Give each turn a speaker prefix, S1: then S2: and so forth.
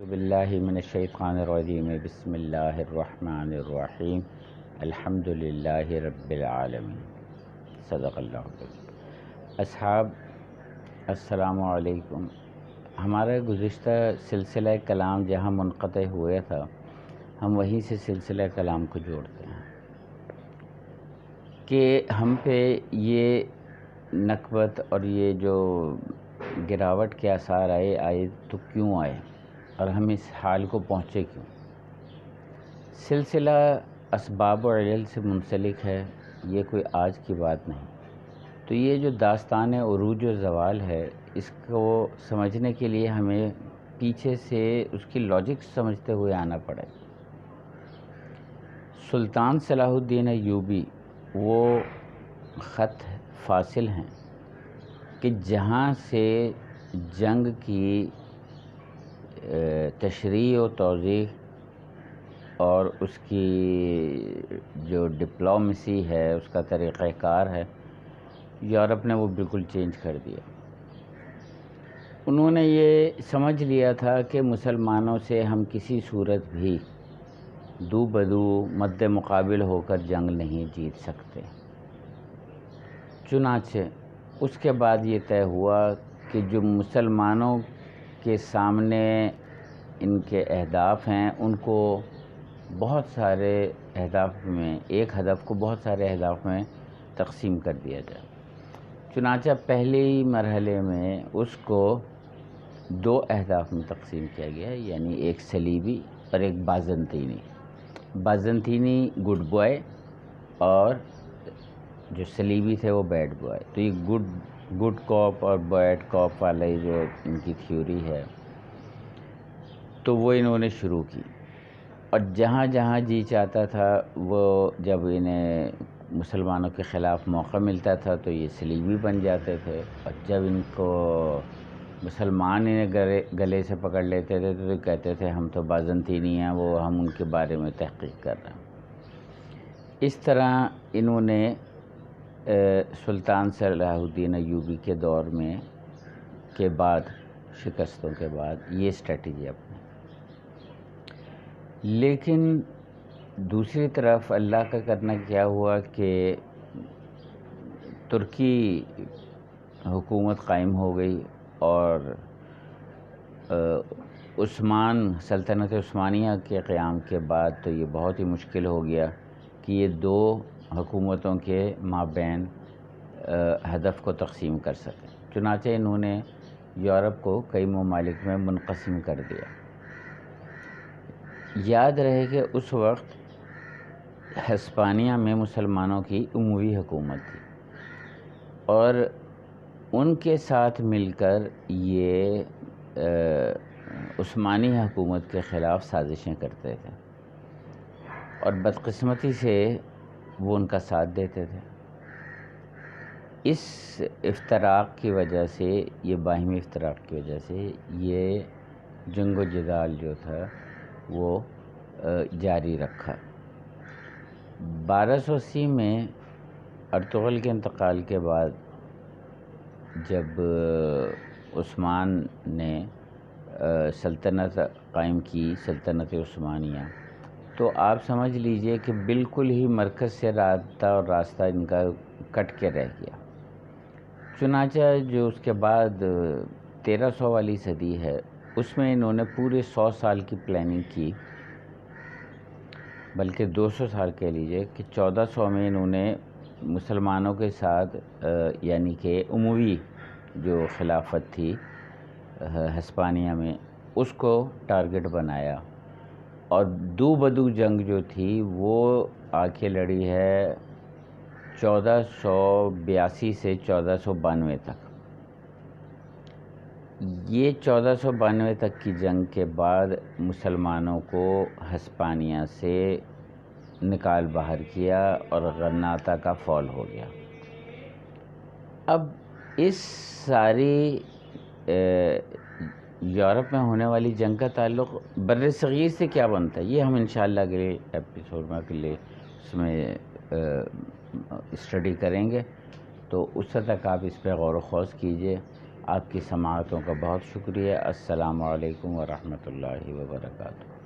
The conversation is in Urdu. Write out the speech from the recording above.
S1: باللہ من الشیطان الرجیم بسم اللہ الرحمن الرحیم الحمد للہ رب العالمین صدق اللہ العظیم۔ اصحاب السلام علیکم۔ ہمارا گزشتہ سلسلہ کلام جہاں منقطع ہوا تھا ہم وہیں سے سلسلہ کلام کو جوڑتے ہیں کہ ہم پہ یہ نکبت اور یہ جو گراوٹ کے آثار آئے تو کیوں آئے اور ہم اس حال کو پہنچے کیوں۔ سلسلہ اسباب و علل سے منسلک ہے، یہ کوئی آج کی بات نہیں۔ تو یہ جو داستان عروج و زوال ہے اس کو سمجھنے کے لیے ہمیں پیچھے سے اس کی لاجک سمجھتے ہوئے آنا پڑے۔ سلطان صلاح الدین ایوبی وہ خط فاصل ہیں کہ جہاں سے جنگ کی تشریح و توضیح اور اس کی جو ڈپلومیسی ہے، اس کا طریقہ کار ہے، یورپ نے وہ بالکل چینج کر دیا۔ انہوں نے یہ سمجھ لیا تھا کہ مسلمانوں سے ہم کسی صورت بھی دو بدو مد مقابل ہو کر جنگ نہیں جیت سکتے۔ چنانچہ اس کے بعد یہ طے ہوا کہ جو مسلمانوں کے سامنے ان کے اہداف ہیں ان کو بہت سارے اہداف میں، ایک ہدف کو بہت سارے اہداف میں تقسیم کر دیا جائے۔ چنانچہ پہلے مرحلے میں اس کو دو اہداف میں تقسیم کیا گیا، یعنی ایک صلیبی اور ایک بازنطینی۔ بازنطینی گڈ بوائے اور جو صلیبی تھے وہ بیڈ بوائے۔ تو یہ گڈ کاپ اور بیڈ کاپ والا جو ان کی تھیوری ہے تو وہ انہوں نے شروع کی، اور جہاں جہاں جی چاہتا تھا وہ جب انہیں مسلمانوں کے خلاف موقع ملتا تھا تو یہ صلیبی بن جاتے تھے، اور جب ان کو مسلمان انہیں گلے سے پکڑ لیتے تھے تو کہتے تھے ہم تو بازنطینی ہیں، وہ ہم ان کے بارے میں تحقیق کر رہے ہیں۔ اس طرح انہوں نے سلطان صلاح الدین ایوبی کے دور میں کے بعد، شکستوں کے بعد یہ اسٹریٹجی اپنی۔ لیکن دوسری طرف اللہ کا کرنا کیا ہوا کہ ترکی حکومت قائم ہو گئی، اور سلطنت عثمانیہ کے قیام کے بعد تو یہ بہت ہی مشکل ہو گیا کہ یہ دو حکومتوں کے مابین ہدف کو تقسیم کر سکیں۔ چنانچہ انہوں نے یورپ کو کئی ممالک میں منقسم کر دیا۔ یاد رہے کہ اس وقت ہسپانیہ میں مسلمانوں کی عموی حکومت تھی، اور ان کے ساتھ مل کر یہ عثمانی حکومت کے خلاف سازشیں کرتے تھے، اور بدقسمتی سے وہ ان کا ساتھ دیتے تھے۔ اس افتراق کی وجہ سے، یہ باہمی افتراق کی وجہ سے یہ جنگ و جدال جو تھا وہ جاری رکھا۔ 1280 میں ارطغرل کے انتقال کے بعد جب عثمان نے سلطنت قائم کی، سلطنت عثمانیہ، تو آپ سمجھ لیجئے کہ بالکل ہی مرکز سے رابطہ اور راستہ ان کا کٹ کے رہ گیا۔ چنانچہ جو اس کے بعد 1300 والی صدی ہے اس میں انہوں نے پورے 100 سال کی پلاننگ کی، بلکہ 200 سال کہہ لیجئے کہ 1400 میں انہوں نے مسلمانوں کے ساتھ یعنی کہ عموی جو خلافت تھی ہسپانیہ میں اس کو ٹارگٹ بنایا، اور دو بدو جنگ جو تھی وہ آ کے لڑی ہے 1482 سے 1492 تک۔ یہ 1492 تک کی جنگ کے بعد مسلمانوں کو ہسپانیہ سے نکال باہر کیا اور غرناطہ کا فال ہو گیا۔ اب اس ساری یورپ میں ہونے والی جنگ کا تعلق بر صغیر سے کیا بنتا ہے، یہ ہم انشاءاللہ اگلے ایپیسوڈ میں اس میں اسٹڈی کریں گے، تو اس تک آپ اس پہ غور و خوض کیجئے۔ آپ کی سماعتوں کا بہت شکریہ۔ السلام علیکم ورحمۃ اللہ وبرکاتہ۔